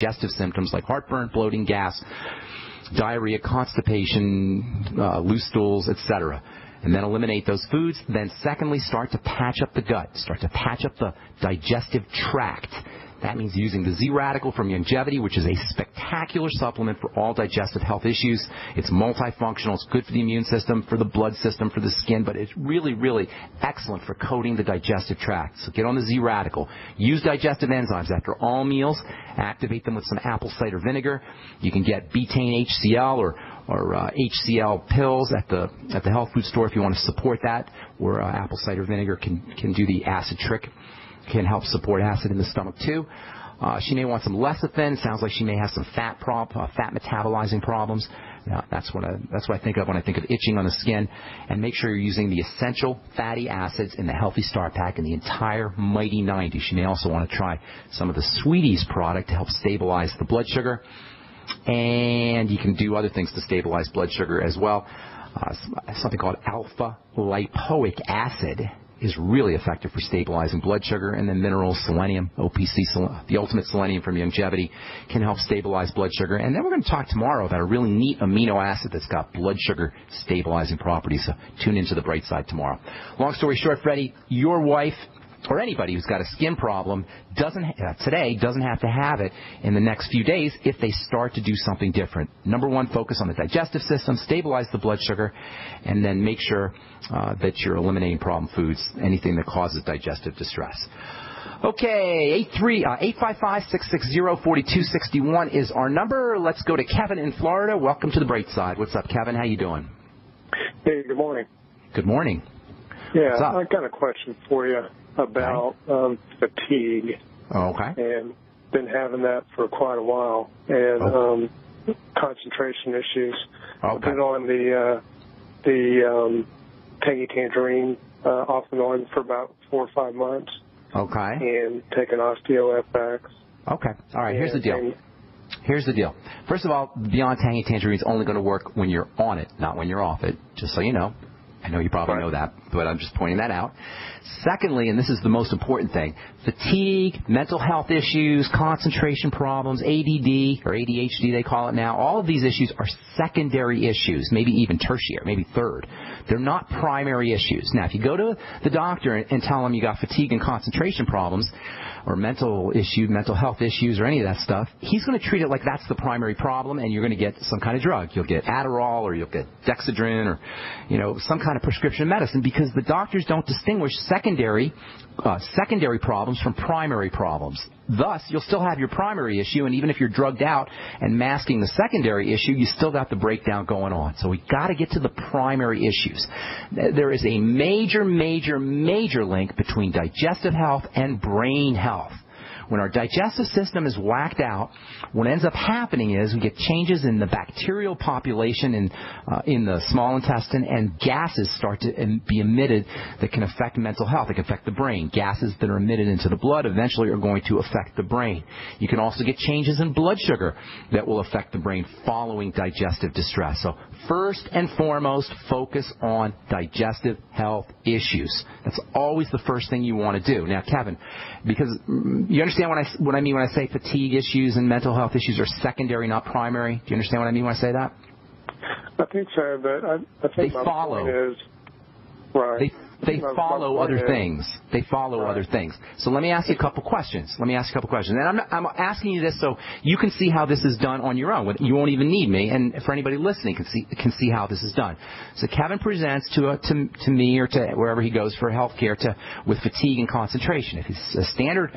digestive symptoms like heartburn, bloating, gas, diarrhea, constipation, loose stools, etc. And then eliminate those foods. Then secondly, start to patch up the gut. Start to patch up the digestive tract. That means using the Z-Radical from Longevity, which is a spectacular supplement for all digestive health issues. It's multifunctional. It's good for the immune system, for the blood system, for the skin, but it's really, really excellent for coating the digestive tract. So get on the Z-Radical. Use digestive enzymes after all meals. Activate them with some apple cider vinegar. You can get betaine HCl or HCl pills at the health food store if you want to support that, where apple cider vinegar can do the acid trick. Can help support acid in the stomach too. She may want some lecithin. Sounds like she may have some fat metabolizing problems. That's what I think of when I think of itching on the skin. And make sure you're using the essential fatty acids in the Healthy Start Pack and the entire Mighty 90. She may also want to try some of the Sweeties product to help stabilize the blood sugar. And you can do other things to stabilize blood sugar as well. Something called alpha lipoic acid is really effective for stabilizing blood sugar. And then minerals, selenium, OPC, the ultimate selenium from Longevity, can help stabilize blood sugar. And then we're going to talk tomorrow about a really neat amino acid that's got blood sugar stabilizing properties. So tune into the bright side tomorrow. Long story short, Freddie, your wife or anybody who's got a skin problem doesn't have to have it in the next few days if they start to do something different. Number one, focus on the digestive system, stabilize the blood sugar, and then make sure that you're eliminating problem foods, anything that causes digestive distress. Okay, 855-660-4261 is our number. Let's go to Kevin in Florida. Welcome to the bright side. What's up, Kevin? How you doing? Hey, good morning. Good morning. Yeah, I got a question for you about fatigue. Okay. And been having that for quite a while. And concentration issues. Okay. I've been on the tangy tangerine off and on for about 4 or 5 months. Okay. And taking OsteoFX. Okay. All right, here's the deal. Here's the deal. First of all, Beyond Tangy Tangerine is only going to work when you're on it, not when you're off it, just so you know. I know you probably know that, but I'm just pointing that out. Secondly, and this is the most important thing, fatigue, mental health issues, concentration problems, ADD or ADHD they call it now, all of these issues are secondary issues, maybe even tertiary, maybe third. They're not primary issues. Now, if you go to the doctor and tell him you got fatigue and concentration problems or mental health issues or any of that stuff, he's going to treat it like that's the primary problem, and you're going to get some kind of drug. You'll get Adderall or you'll get Dexedrine or, some kind of prescription medicine, because the doctors don't distinguish secondary problems from primary problems. Thus, you'll still have your primary issue, and even if you're drugged out and masking the secondary issue, you still got the breakdown going on. So we got to get to the primary issues. There is a major, major, major link between digestive health and brain health. When our digestive system is whacked out, what ends up happening is we get changes in the bacterial population in the small intestine, and gases start to be emitted that can affect mental health. They can affect the brain. Gases that are emitted into the blood eventually are going to affect the brain. You can also get changes in blood sugar that will affect the brain following digestive distress. So first and foremost, focus on digestive health issues. That's always the first thing you want to do. Now, Kevin, because you understand what I mean when I say fatigue issues and mental health issues are secondary, not primary? Do you understand what I mean when I say that? I think so, but I think they follow. Point is, right. They follow other things. They follow other things. So let me ask you a couple questions. And I'm asking you this so you can see how this is done on your own. You won't even need me, and for anybody listening can see how this is done. So Kevin presents to me or to wherever he goes for health care with fatigue and concentration. If he's a standard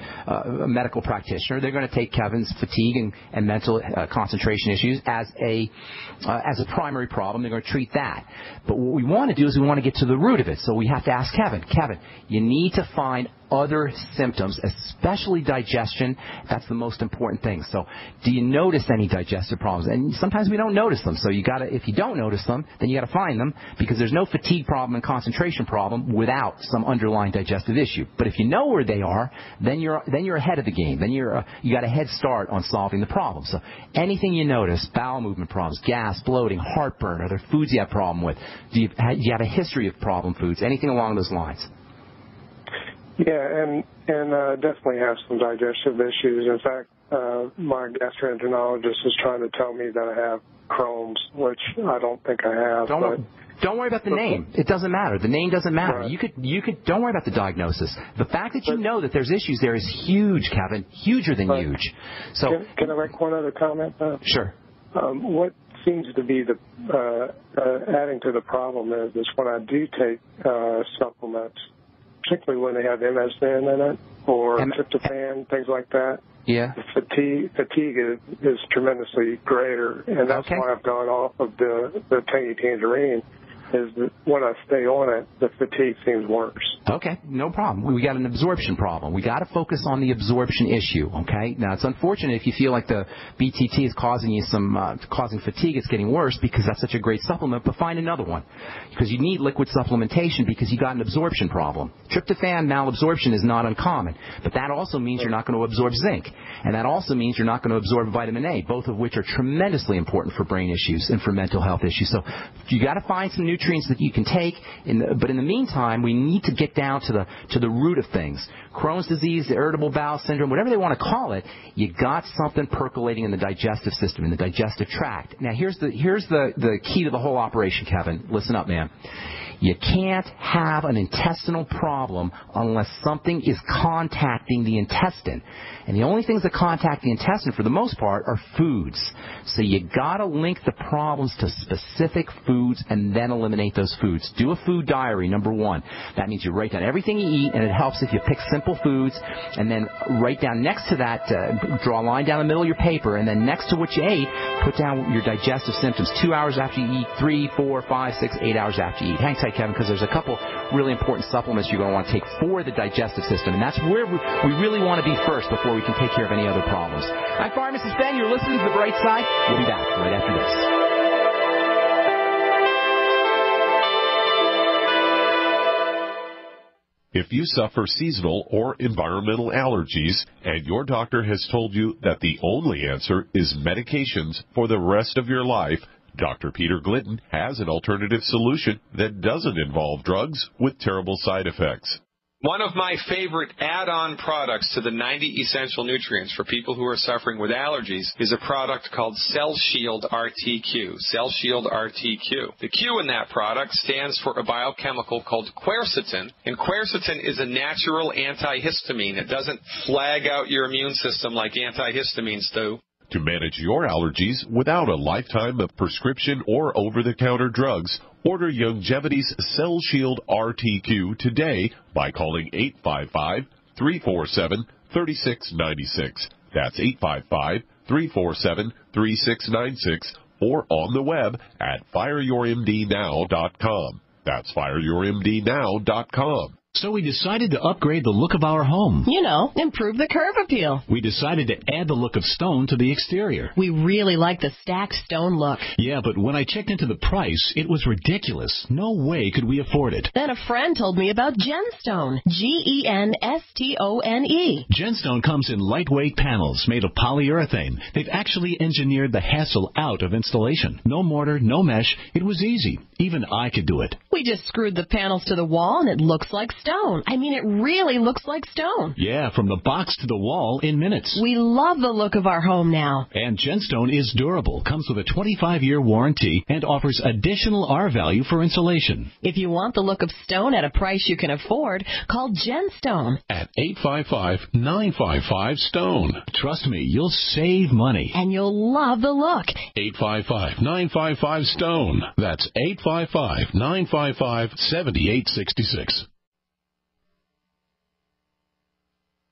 medical practitioner, they're going to take Kevin's fatigue and mental concentration issues as a primary problem. They're going to treat that. But what we want to do is we want to get to the root of it. So we have to ask Kevin, you need to find other symptoms, especially digestion. That's the most important thing. So do you notice any digestive problems? And sometimes we don't notice them. So if you don't notice them, then you got to find them, because there's no fatigue problem and concentration problem without some underlying digestive issue. But if you know where they are, then you're ahead of the game. Then you got a head start on solving the problem. So anything you notice, bowel movement problems, gas, bloating, heartburn, are there foods you have a problem with? Do you have a history of problem foods? Anything along those lines? Yeah, and definitely have some digestive issues. In fact, my gastroenterologist is trying to tell me that I have Crohn's, which I don't think I have. Don't worry about the name. It doesn't matter. The name doesn't matter. Right. You could. Don't worry about the diagnosis. The fact that you know that there's issues there is huge, Kevin. Huger than huge. So can I make one other comment? Sure. What seems to be the adding to the problem is when I do take supplements, particularly when they have MSM in it or tryptophan, things like that. Yeah. The fatigue is tremendously greater, and that's why I've gone off of the tangy tangerine. Is that when I stay on it, the fatigue seems worse. Okay, no problem. We got an absorption problem. We got to focus on the absorption issue. Okay. Now it's unfortunate if you feel like the BTT is causing you causing fatigue. It's getting worse because that's such a great supplement. But find another one because you need liquid supplementation because you got an absorption problem. Tryptophan malabsorption is not uncommon, but that also means you're not going to absorb zinc, and that also means you're not going to absorb vitamin A, both of which are tremendously important for brain issues and for mental health issues. So you got to find some nutrients that you can take, but in the meantime, we need to get down to the root of things. Crohn's disease, irritable bowel syndrome, whatever they want to call it, you got something percolating in the digestive system, in the digestive tract. Now, here's the key to the whole operation, Kevin. Listen up, man. You can't have an intestinal problem unless something is contacting the intestine. And the only things that contact the intestine, for the most part, are foods. So you got to link the problems to specific foods and then eliminate those foods. Do a food diary, number one. That means you write down everything you eat, and it helps if you pick simple foods, and then write down next to that, draw a line down the middle of your paper, and then next to what you ate, put down your digestive symptoms 2 hours after you eat, 3, 4, 5, 6, 8 hours after you eat. Hang tight, Kevin, because there's a couple really important supplements you're going to want to take for the digestive system, and that's where we really want to be first before we can take care of any other problems. I'm Pharmacist Ben. You're listening to The Bright Side. We'll be back right after this. If you suffer seasonal or environmental allergies and your doctor has told you that the only answer is medications for the rest of your life, Dr. Peter Glidden has an alternative solution that doesn't involve drugs with terrible side effects. One of my favorite add-on products to the 90 essential nutrients for people who are suffering with allergies is a product called Cell Shield RTQ. Cell Shield RTQ. The Q in that product stands for a biochemical called quercetin, and quercetin is a natural antihistamine. It doesn't flag out your immune system like antihistamines do. To manage your allergies without a lifetime of prescription or over-the-counter drugs, order Youngevity's Cell Shield RTQ today by calling 855-347-3696. That's 855-347-3696 or on the web at fireyourmdnow.com. That's fireyourmdnow.com. So we decided to upgrade the look of our home. You know, improve the curb appeal. We decided to add the look of stone to the exterior. We really like the stacked stone look. Yeah, but when I checked into the price, it was ridiculous. No way could we afford it. Then a friend told me about Genstone. Genstone. Genstone comes in lightweight panels made of polyurethane. They've actually engineered the hassle out of installation. No mortar, no mesh. It was easy. Even I could do it. We just screwed the panels to the wall and it looks like stone. I mean, it really looks like stone. Yeah, from the box to the wall in minutes. We love the look of our home now. And Genstone is durable, comes with a 25-year warranty, and offers additional R-value for insulation. If you want the look of stone at a price you can afford, call Genstone at 855-955-STONE. Trust me, you'll save money. And you'll love the look. 855-955-STONE. That's 855-955-7866.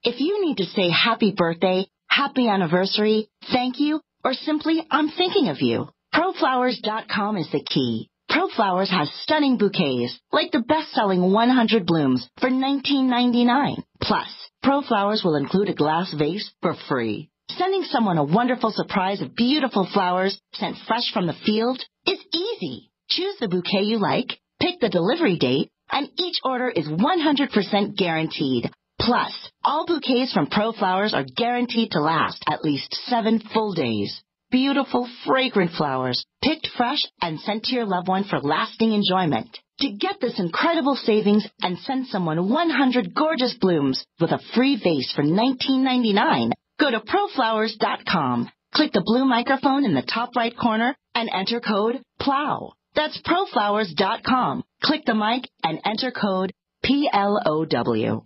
If you need to say happy birthday, happy anniversary, thank you, or simply I'm thinking of you, ProFlowers.com is the key. ProFlowers has stunning bouquets, like the best-selling 100 blooms for $19.99. Plus, ProFlowers will include a glass vase for free. Sending someone a wonderful surprise of beautiful flowers sent fresh from the field is easy. Choose the bouquet you like, pick the delivery date, and each order is 100% guaranteed. Plus, all bouquets from ProFlowers are guaranteed to last at least 7 full days. Beautiful, fragrant flowers, picked fresh and sent to your loved one for lasting enjoyment. To get this incredible savings and send someone 100 gorgeous blooms with a free vase for $19.99, Go to proflowers.com. Click the blue microphone in the top right corner and enter code PLOW. That's proflowers.com. Click the mic and enter code PLOW.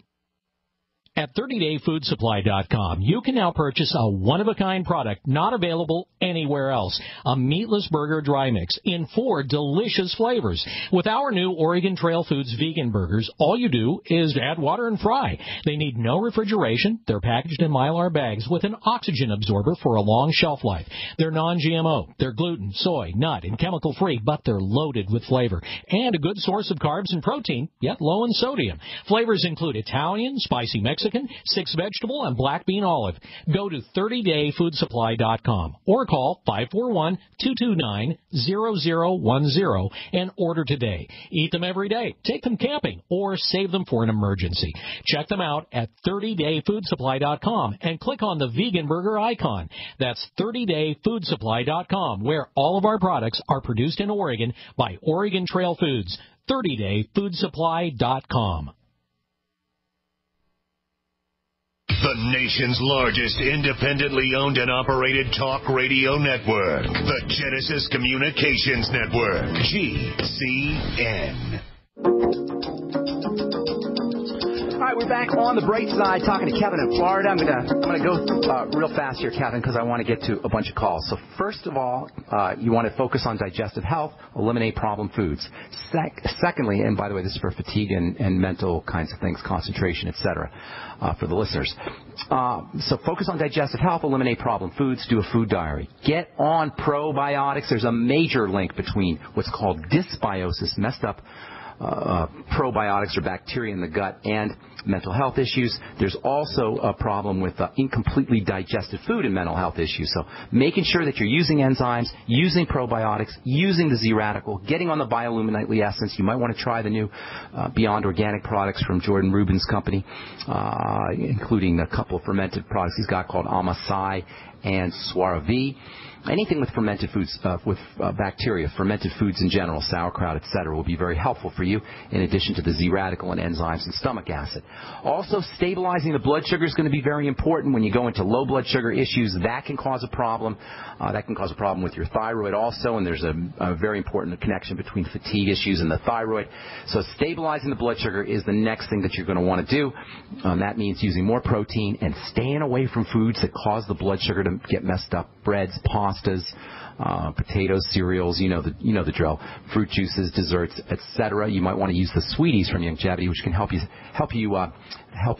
At 30dayfoodsupply.com, you can now purchase a one-of-a-kind product not available anywhere else. A meatless burger dry mix in 4 delicious flavors. With our new Oregon Trail Foods vegan burgers, all you do is add water and fry. They need no refrigeration. They're packaged in Mylar bags with an oxygen absorber for a long shelf life. They're non-GMO. They're gluten, soy, nut, and chemical-free, but they're loaded with flavor. And a good source of carbs and protein, yet low in sodium. Flavors include Italian, spicy Mexican, 6 vegetable, and black bean olive. Go to 30dayfoodsupply.com or call 541-229-0010 and order today. Eat them every day, take them camping, or save them for an emergency. Check them out at 30dayfoodsupply.com and click on the vegan burger icon. That's 30dayfoodsupply.com, where all of our products are produced in Oregon by Oregon Trail Foods. 30dayfoodsupply.com. The nation's largest independently owned and operated talk radio network. The Genesis Communications Network. GCN. All right, we're back on the bright side talking to Kevin in Florida. I'm gonna go real fast here, Kevin, because I want to get to a bunch of calls. So first of all, you want to focus on digestive health, eliminate problem foods. Secondly, and by the way, this is for fatigue and mental kinds of things, concentration, etc., for the listeners. So focus on digestive health, eliminate problem foods, do a food diary. Get on probiotics. There's a major link between what's called dysbiosis, messed up probiotics or bacteria in the gut, and mental health issues. There's also a problem with incompletely digested food and mental health issues. So making sure that you're using enzymes, using probiotics, using the Z-Radical, getting on the bioluminite essence. You might want to try the new Beyond Organic products from Jordan Rubin's company, including a couple of fermented products he's got called Amasai and Suaravi. Anything with fermented foods, with bacteria, fermented foods in general, sauerkraut, etc., will be very helpful for you, in addition to the Z-Radical and enzymes and stomach acid. Also, stabilizing the blood sugar is going to be very important. When you go into low blood sugar issues, that can cause a problem. That can cause a problem with your thyroid also, and there's a very important connection between fatigue issues and the thyroid. So stabilizing the blood sugar is the next thing that you're going to want to do. That means using more protein and staying away from foods that cause the blood sugar to get messed up. Breads, pastas, potatoes, cereals, you know the drill. Fruit juices, desserts, etc. You might want to use the sweeties from Youngevity, which can help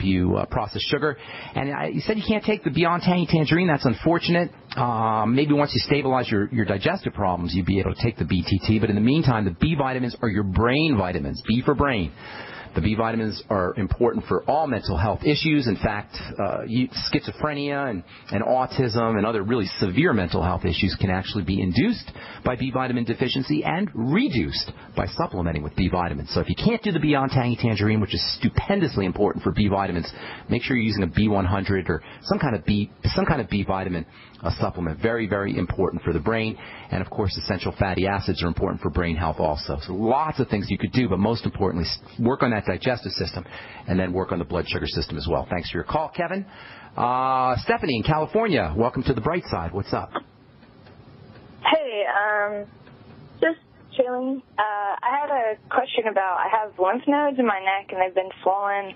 you process sugar. And you said you can't take the Beyond Tangy Tangerine. That's unfortunate. Maybe once you stabilize your digestive problems, you'd be able to take the BTT. But in the meantime, the B vitamins are your brain vitamins. B for brain. The B vitamins are important for all mental health issues. In fact, schizophrenia and autism and other really severe mental health issues can actually be induced by B vitamin deficiency and reduced by supplementing with B vitamins. So if you can't do the Beyond Tangy Tangerine, which is stupendously important for B vitamins, make sure you're using a B100 or some kind of B vitamin supplement. Very, very important for the brain. And, of course, essential fatty acids are important for brain health also. So lots of things you could do, but most importantly, work on that digestive system and then work on the blood sugar system as well. Thanks for your call, Kevin. Stephanie in California, welcome to the bright side. What's up? Hey, just chilling. I had a question about, I have lymph nodes in my neck and they've been swollen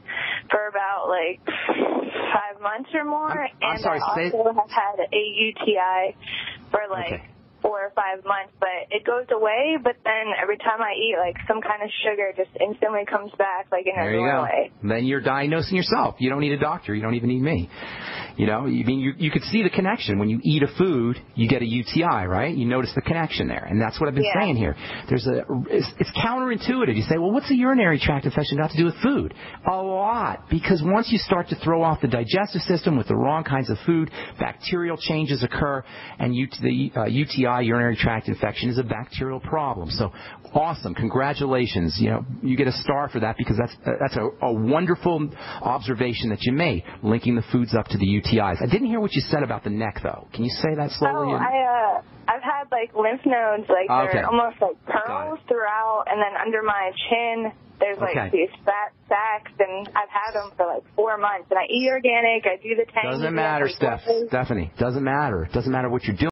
for about 5 months or more. I'm sorry, I also have had a UTI for 4 or 5 months, but it goes away, but then every time I eat, some kind of sugar just instantly comes back, in a normal way. Then you're diagnosing yourself. You don't need a doctor. You don't even need me. You could see the connection. When you eat a food, you get a UTI, right? You notice the connection there, and that's what I've been saying here. It's counterintuitive. You say, well, what's a urinary tract infection got to do with food? A lot, because once you start to throw off the digestive system with the wrong kinds of food, bacterial changes occur, and the UTI UTI, urinary tract infection, is a bacterial problem. So awesome. Congratulations. You know, you get a star for that because that's a wonderful observation that you made, linking the foods up to the UTIs. I didn't hear what you said about the neck, though. Can you say that slowly? Oh, I've had, like, lymph nodes, like, they're almost like pearls throughout, and then under my chin, there's, like, these fat sacs, and I've had them for, like, 4 months. And I eat organic, I do the tank. Doesn't matter, Stephanie. Doesn't matter. It doesn't matter what you're doing.